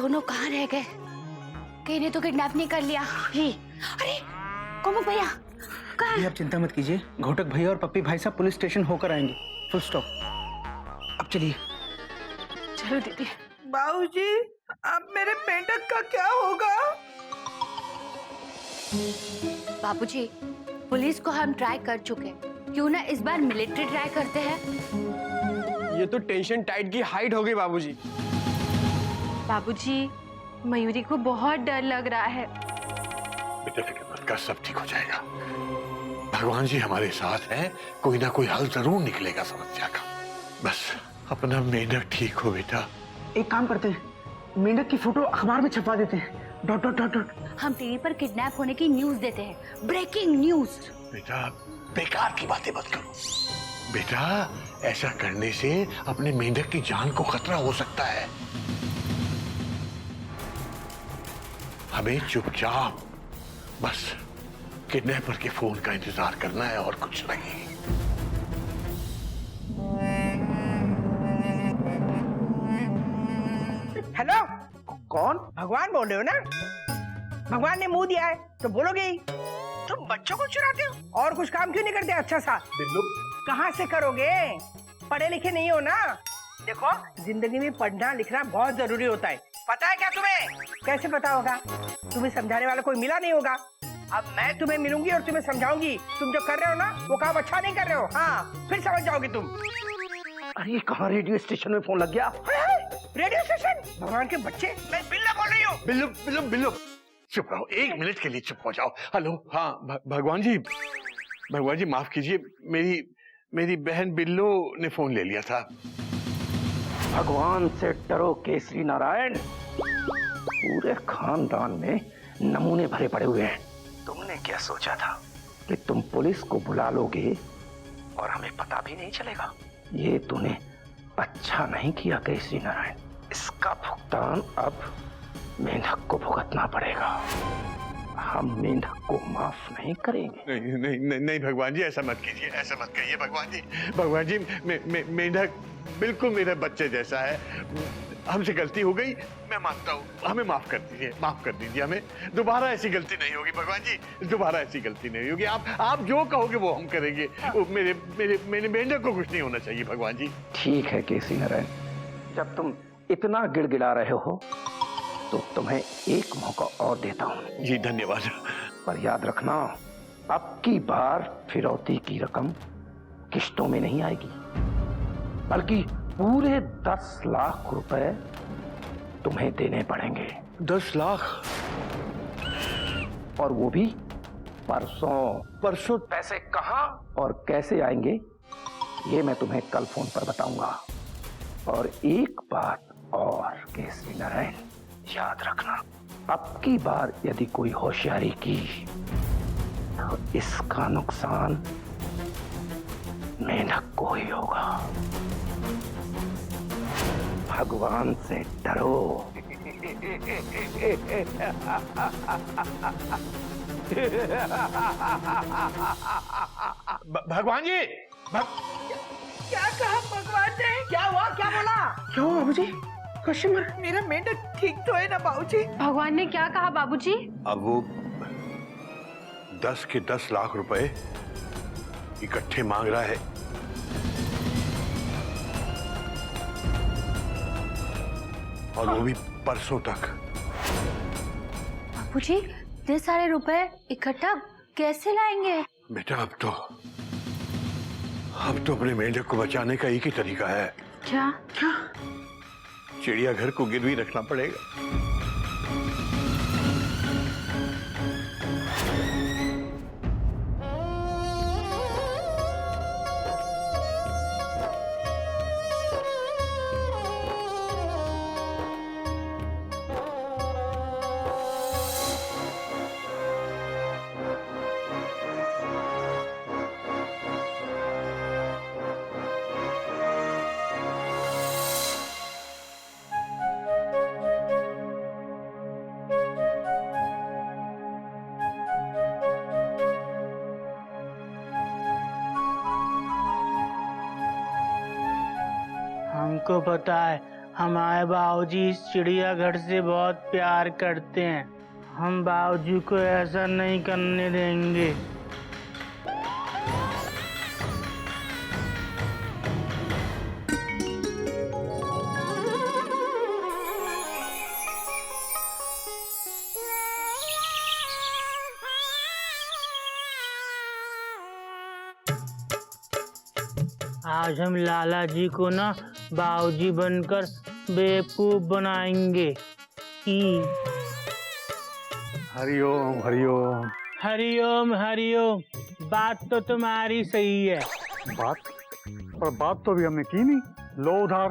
दोनों कहाँ रह गए? कहीं ने तो किडनैप नहीं कर लिया? अरे कोमल भैया कहाँ? आप चिंता मत कीजिए, घोटक भैया और पप्पी भाई साहब पुलिस स्टेशन होकर आएंगे। Full stop. अब चलिए। चलो दीदी। बाबूजी, अब मेरे मेंढक का क्या होगा? बाबूजी, पुलिस को हम ट्राई कर चुके, क्यों ना इस बार मिलिट्री ट्राई करते हैं? ये तो टेंशन टाइट की हाइट हो गई बाबूजी। बाबूजी, मयूरी को बहुत डर लग रहा है। बेटा फिक्र मत कर, सब ठीक हो जाएगा। भगवान जी हमारे साथ हैं, कोई ना कोई हल जरूर निकलेगा समस्या का। बस अपना मेंढक ठीक हो बेटा। एक काम करते हैं, मेंढक की फोटो अखबार में छपवा देते हैं। Dot dot dot dot. हम टीवी पर किडनैप होने की न्यूज देते हैं, ब्रेकिंग न्यूज। बेटा बेकार की बातें मत करो बेटा, ऐसा करने से अपने मेंढक की जान को खतरा हो सकता है। हमें चुपचाप बस किडनैपर के फोन का इंतजार करना है और कुछ नहीं। हेलो, कौन? भगवान बोल रहे हो ना? भगवान ने मुंह दिया है तो बोलोगे ही। तुम बच्चों को चुराते हो और कुछ काम क्यों नहीं करते? अच्छा सा कहाँ से करोगे? पढ़े लिखे नहीं हो ना? देखो, जिंदगी में पढ़ना लिखना बहुत जरूरी होता है, पता है क्या तुम्हें? कैसे पता होगा? तुम्हें समझाने वाला कोई मिला नहीं होगा। अब मैं तुम्हें मिलूंगी और तुम्हें समझाऊंगी। तुम जो कर रहे हो ना, वो काम अच्छा नहीं कर रहे हो। हाँ, फिर समझ जाओगे तुम। अरे कहाँ रेडियो स्टेशन में फोन लग गया? Radio station? भगवान के बच्चे, मैं बिल्ला बोल रही हूँ। बिल्लू बिल्लू बिल्लू चुप रहो, एक मिनट के लिए चुप हो जाओ। हेलो, हाँ भगवान जी माफ कीजिए, मेरी बहन बिल्लू ने फोन ले लिया था। भगवान से डरो केसरी नारायण, पूरे खानदान में नमूने भरे पड़े हुए हैं। तुमने क्या सोचा था कि तुम पुलिस को बुला लोगे और हमें पता भी नहीं चलेगा? ये तूने अच्छा नहीं किया केसरी नारायण। इसका भुगतान अब मेंढक को भुगतना पड़ेगा। हम मेंढक को माफ नहीं करेंगे। नहीं नहीं नहीं नहीं भगवान जी, ऐसा मत कीजिए, ऐसा मत कहिए भगवान जी। मेंढक बिल्कुल मेरे बच्चे जैसा है। हमसे गलती हो गई, मैं मानता हूँ। हमें माफ कर दीजिए हमें। दोबारा ऐसी गलती नहीं होगी भगवान जी, दोबारा ऐसी गलती नहीं होगी। आप जो कहोगे वो हम करेंगे। मेरे मेंढक को कुछ नहीं होना चाहिए भगवान जी। ठीक है केसरी नारायण, जब तुम इतना गिड़गिड़ा रहे हो तो तुम्हें एक मौका और देता हूँ। जी धन्यवाद। पर याद रखना, अब की बार फिरौती की रकम किश्तों में नहीं आएगी, बल्कि पूरे 10 लाख रुपए तुम्हें देने पड़ेंगे। 10 लाख? और वो भी परसों। पैसे कहाँ और कैसे आएंगे ये मैं तुम्हें कल फोन पर बताऊंगा। और एक बात और केसरी नारायण, याद रखना, अब की बार यदि कोई होशियारी की तो इसका नुकसान मेंढक को ही होगा। भगवान से डरो। भगवान जी क्या कहा भगवान ने? क्या हुआ? क्या बोला? क्या हुआ बाबूजी? Question mark. मेरा मेंढक ठीक तो है ना बाबूजी? भगवान ने क्या कहा बाबूजी? अब वो 10 के 10 लाख रुपए इकट्ठे मांग रहा है। और वो भी परसों तक। बाबूजी, इतने सारे रुपए इकट्ठा कैसे लाएंगे? बेटा अब तो अपने मेंढक को बचाने का एक ही तरीका है। क्या? चिड़ियाघर को गिरवी रखना पड़ेगा। हमको पता है हमारे बाबूजी इस चिड़ियाघर से बहुत प्यार करते हैं। हम बाबूजी को ऐसा नहीं करने देंगे। आज हम लाला जी को ना बाबूजी बनकर बेवकूफ बनाएंगे। हरिओम हरिओम। हरिओम हरिओम। बात तो तुम्हारी सही है। बात तो अभी हमने की नहीं। लो उधार।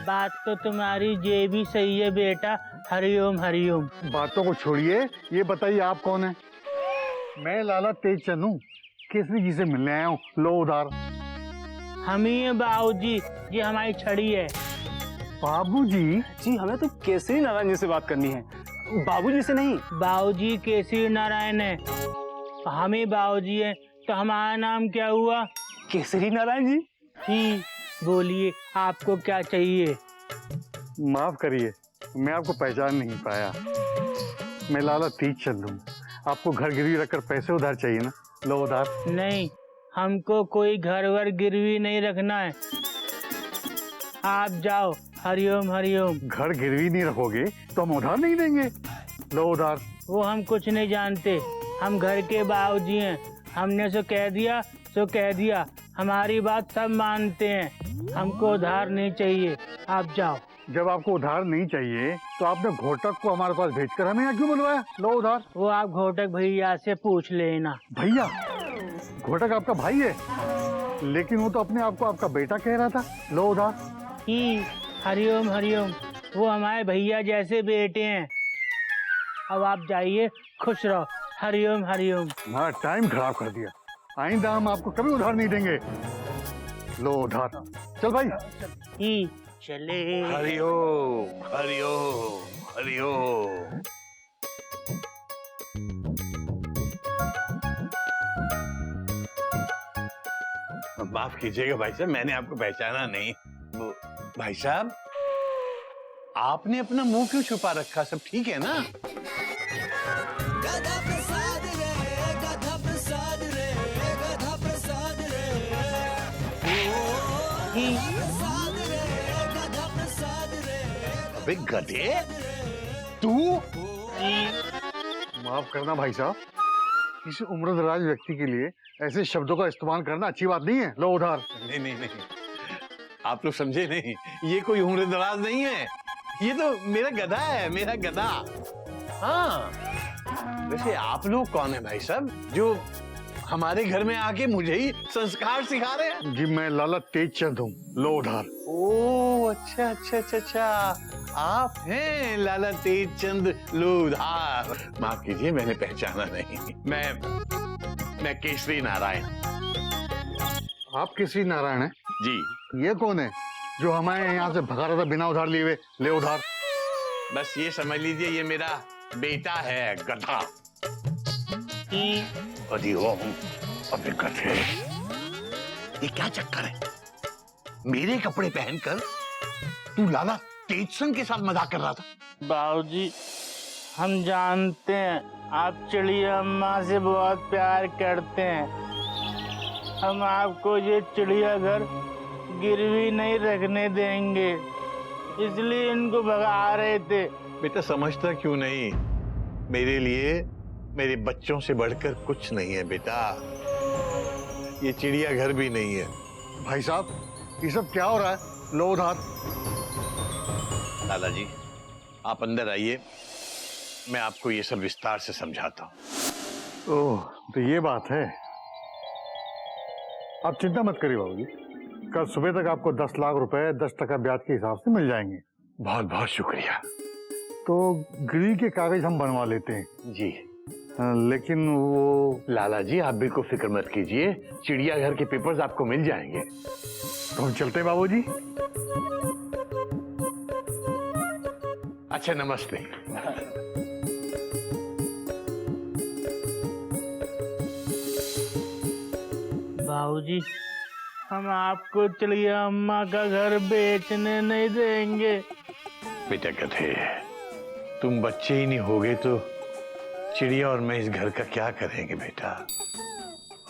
बात तो तुम्हारी ये भी सही है बेटा। हरिओम हरिओम। बातों को छोड़िए, ये बताइए आप कौन है? मैं लाला तेजचंद हूँ, केसरी जी से मिलने आया हूँ। लो उधार। हम ही हैं बाबूजी, ये हमारी छड़ी है। बाबूजी? जी हमें तो केसरी नारायण जी से बात करनी है, बाबूजी से नहीं। बाबूजी केसरी नारायण है, हम ही बाबूजी हैं, तो हमारा नाम क्या हुआ? केसरी नारायण जी। बोलिए आपको क्या चाहिए? माफ करिए, मैं आपको पहचान नहीं पाया। मैं लाला तेजचंद हूँ। आपको घर गिरवी रखकर पैसे उधार चाहिए ना? लो उधार। नहीं, हमको कोई घर वर गिरवी नहीं रखना है। आप जाओ। हरिओम हरिओम। घर गिरवी नहीं रखोगे तो हम उधार नहीं देंगे। लो उधार। वो हम कुछ नहीं जानते, हम घर के बाबूजी हैं। हमने सो कह दिया सो कह दिया, हमारी बात सब मानते हैं। हमको उधार नहीं चाहिए, आप जाओ। जब आपको उधार नहीं चाहिए तो आपने घोटक को हमारे पास भेजकर हमें यहाँ क्यों बुलवाया? लो उधार। वो आप घोटक भैया से पूछ लेना। भैया? घोटक आपका भाई है, लेकिन वो तो अपने आप को आपका बेटा कह रहा था। लो उधार। हरिओम हरिओम। वो हमारे भैया जैसे बेटे हैं। अब आप जाइए, खुश रहो। हरिओम हरिओम। हमारा टाइम खराब कर दिया। आइंदा हम आपको कभी उधार नहीं देंगे। लो उधार। चल भाई। चले। हरिओम हरिओम हरिओम। माफ कीजिएगा भाई साहब, मैंने आपको पहचाना नहीं। वो भाई साहब, आपने अपना मुंह क्यों छुपा रखा? सब ठीक है ना? अबे गधे, तू? माफ करना भाई साहब, किसी उम्रदराज व्यक्ति के लिए ऐसे शब्दों का इस्तेमाल करना अच्छी बात नहीं है। लो उधार। नहीं नहीं नहीं, आप लोग समझे नहीं, ये कोई उम्र दराज नहीं है, ये तो मेरा गधा है, मेरा गधा। हाँ, वैसे आप लोग कौन है भाई साहब, जो हमारे घर में आके मुझे ही संस्कार सिखा रहे हैं? जी मैं लाला तेजचंद हूँ। लो उधार। ओ अच्छा अच्छा अच्छा अच्छा, आप हैं लाला तेजचंद लोधार। माफ कीजिए, मैंने पहचाना नहीं। मैं केसरी नारायण। आप केसरी नारायण हैं? जी। ये कौन है जो हमारे यहाँ से भगा रहा था बिना उधार लिए हुए? ले उधार। बस ये समझ लीजिए, ये मेरा बेटा है, गधा। अबे गधे, ये क्या चक्कर है? मेरे कपड़े पहनकर तू लाला तेजचंद के साथ मजाक कर रहा था? बाबूजी, हम जानते हैं आप चिड़िया अम्मा से बहुत प्यार करते हैं। हम आपको ये चिड़ियाघर गिरवी नहीं रखने देंगे, इसलिए इनको भगा रहे थे। बेटा समझता क्यों नहीं, मेरे लिए मेरे बच्चों से बढ़कर कुछ नहीं है बेटा। ये चिड़ियाघर भी नहीं है। भाई साहब, ये सब क्या हो रहा है? लो उधार। लाला जी, आप अंदर आइए, मैं आपको ये सब विस्तार से समझाता हूँ। ओह, तो ये बात है। आप चिंता मत करिए बाबूजी, कल सुबह तक आपको 10 लाख रुपए 10% ब्याज के हिसाब से मिल जाएंगे। बहुत बहुत शुक्रिया। तो गिरवी के कागज हम बनवा लेते हैं। जी। लेकिन वो लाला जी, आप बिल्कुल फिक्र मत कीजिए, चिड़ियाघर के पेपर्स आपको मिल जाएंगे। तो हम चलते हैं बाबूजी। अच्छा, नमस्ते। बाबूजी, हम आपको चिड़िया अम्मा का घर बेचने नहीं देंगे। बेटा गधे, तुम बच्चे ही नहीं होगे तो चिड़िया और मैं इस घर का क्या करेंगे बेटा।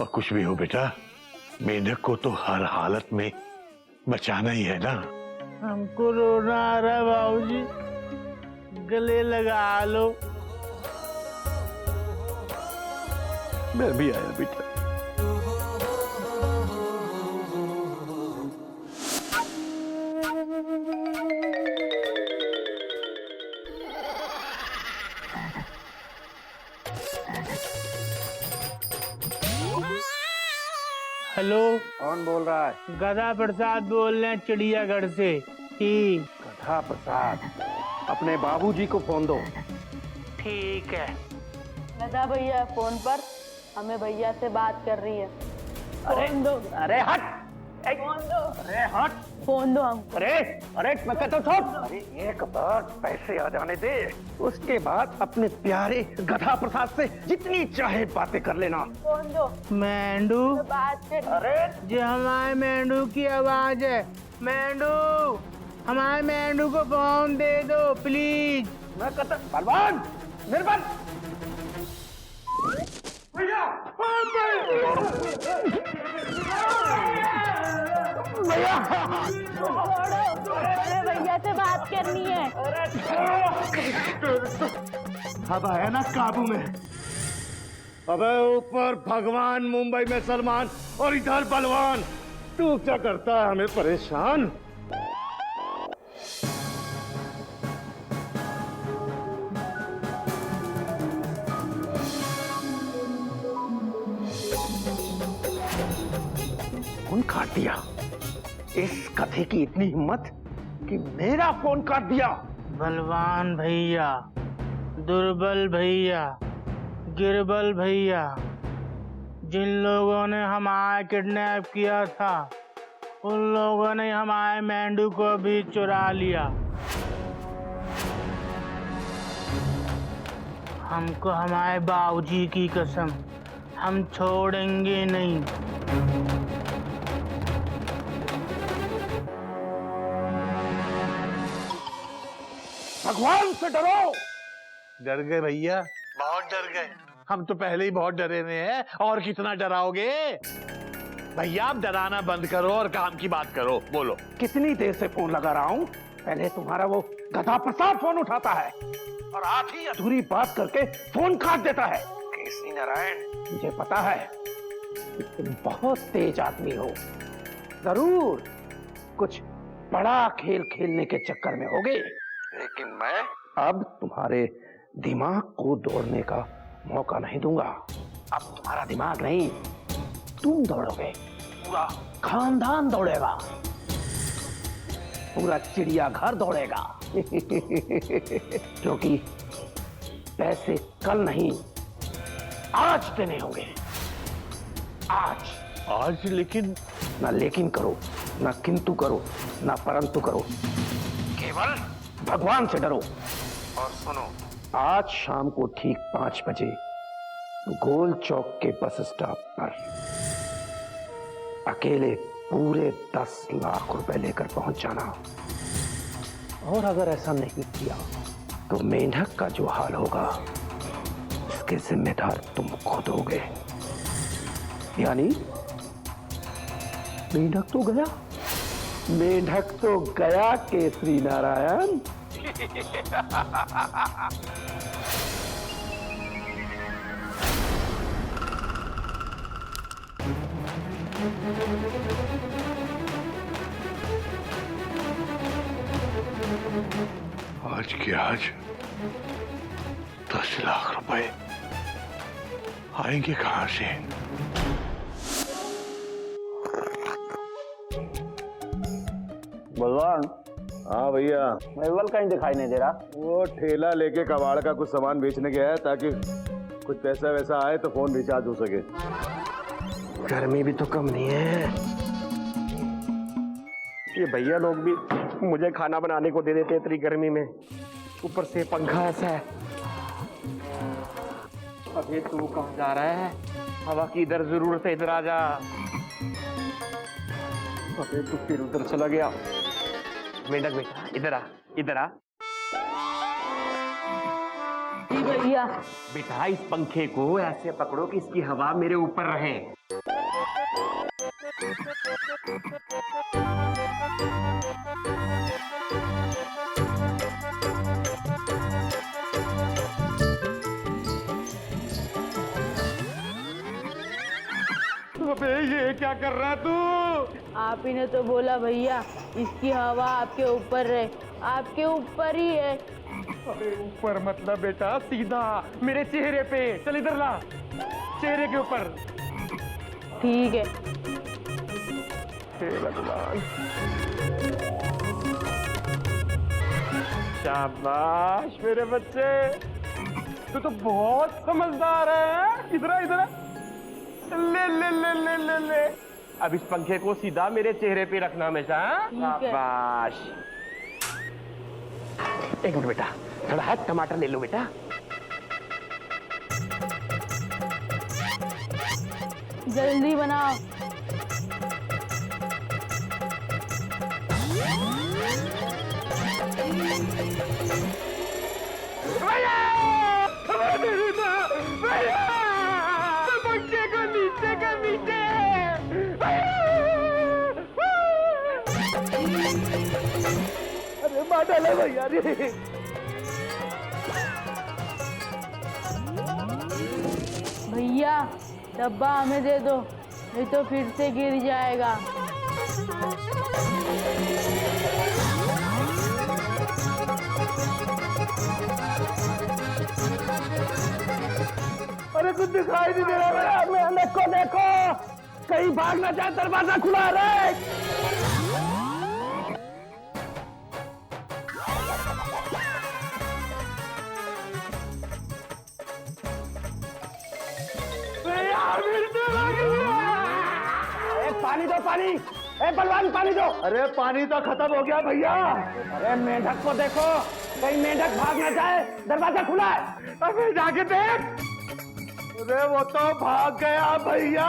और कुछ भी हो बेटा, मेंढक को तो हर हालत में बचाना ही है ना। हमको रोना आ रहा है बाबूजी, गले लगा लो। मैं भी आया बेटा। हेलो, कौन बोल रहा है? गधा प्रसाद बोल रहे हैं चिड़ियाघर से। ही गधा प्रसाद, अपने बाबूजी को फोन दो। ठीक है। गधा भैया फोन पर, हमें भैया से बात कर रही है। अरे फोन दो, अरे हट, फोन दो, अरे हट, फोन दो हम। अरे अरे मैं कहता हूँ छोड़। अरे एक बार पैसे आ जाने दे, उसके बाद अपने प्यारे गधा प्रसाद से जितनी चाहे बातें कर लेना। फोन दो, मेंढू, बात कर। अरे ये हमारे मेंढू की आवाज है। मेंढू, हमारे मेंढू को फोन दे दो प्लीज। मैं कहता बलवान निर्बल भैया, भैया हमें भैया से बात करनी है। अब आया ना काबू में। अबे ऊपर भगवान, मुंबई में सलमान और इधर बलवान, तू क्या करता है हमें परेशान। फोन काट दिया। इस कथे की इतनी हिम्मत कि मेरा फोन काट दिया। बलवान भैया, दुर्बल भैया, गिरबल भैया, जिन लोगों ने हमारा किडनैप किया था, उन लोगों ने हमारे मेंढू को भी चुरा लिया। हमको हमारे बाबूजी की कसम, हम छोड़ेंगे नहीं। भगवान से डरो। डर गए भैया, बहुत डर गए। हम तो पहले ही बहुत डरे हुए हैं, और कितना डराओगे। भैया आप डराना बंद करो और काम की बात करो। बोलो। कितनी देर से फोन लगा रहा हूँ, पहले तुम्हारा वो गधा प्रसाद फोन उठाता है और आधी अधूरी बात करके फोन काट देता है। केसरी नारायण, मुझे पता है कि तुम बहुत तेज आदमी हो, जरूर कुछ बड़ा खेल खेलने के चक्कर में होगे, लेकिन मैं अब तुम्हारे दिमाग को दौड़ने का मौका नहीं दूंगा। अब तुम्हारा दिमाग नहीं, तुम दौड़ोगे, पूरा खानदान दौड़ेगा, पूरा चिड़ियाघर दौड़ेगा। क्योंकि पैसे कल नहीं, आज देने होंगे। आज। लेकिन ना लेकिन करो, ना किंतु करो, ना परंतु करो, केवल भगवान से डरो। और सुनो, आज शाम को ठीक 5 बजे गोल चौक के बस स्टॉप पर अकेले पूरे 10 लाख रुपए लेकर पहुंच जाना। और अगर ऐसा नहीं किया तो मेंढक का जो हाल होगा, इसके जिम्मेदार तुम खुद होगे। यानी मेंढक तो गया, मेंढक तो गया केसरी नारायण। आज के आज 10 लाख रुपए आएंगे कहां से। बलवान। हाँ भैया। निर्बल कहीं दिखाई नहीं दे रहा। वो ठेला लेके कबाड़ का कुछ सामान बेचने गया है, ताकि कुछ पैसा वैसा आए तो फोन रिचार्ज हो सके। गर्मी भी तो कम नहीं है। ये भैया लोग भी मुझे खाना बनाने को दे देते इतनी गर्मी में, ऊपर से पंखा ऐसा है। अबे तू कहाँ जा रहा है? हवा की इधर जरूरत है, इधर आ जा। अबे तू फिर उधर चला गया। मेंढक बेटा इधर आ, इधर आ। जी भैया। बेटा इस पंखे को ऐसे पकड़ो कि इसकी हवा मेरे ऊपर रहे। अबे ये क्या कर रहा तू? आप ही ने तो बोला भैया इसकी हवा आपके ऊपर रहे, आपके ऊपर ही है। अबे ऊपर मतलब बेटा सीधा मेरे चेहरे पे। चल इधर ला, चेहरे के ऊपर। ठीक है। हे भगवान, शाबाश मेरे बच्चे, तू तो बहुत समझदार है। इधर इधर ले ले ले ले ले ले। अब इस पंखे को सीधा मेरे चेहरे पे रखना हमेशा। शाबाश। एक मिनट बेटा, थोड़ा है टमाटर ले लो बेटा। जल्दी बनाओ। पंखे को नीचे का नीचे। अरे मार डाला भैया रे। भैया डब्बा हमें दे दो, नहीं तो फिर से गिर जाएगा। अरे कुछ दिखाई नहीं दे रहा है। मेंढक को देखो, कहीं भाग ना जाए, दरवाजा खुला रहे। पानी दो, पानी। ए बलवान पानी दो। अरे पानी तो खत्म हो गया भैया। अरे मेंढक को देखो, कहीं मेंढक भाग ना जाए, दरवाजा खुला है। अबे जाके देख। अरे वो तो भाग गया भैया।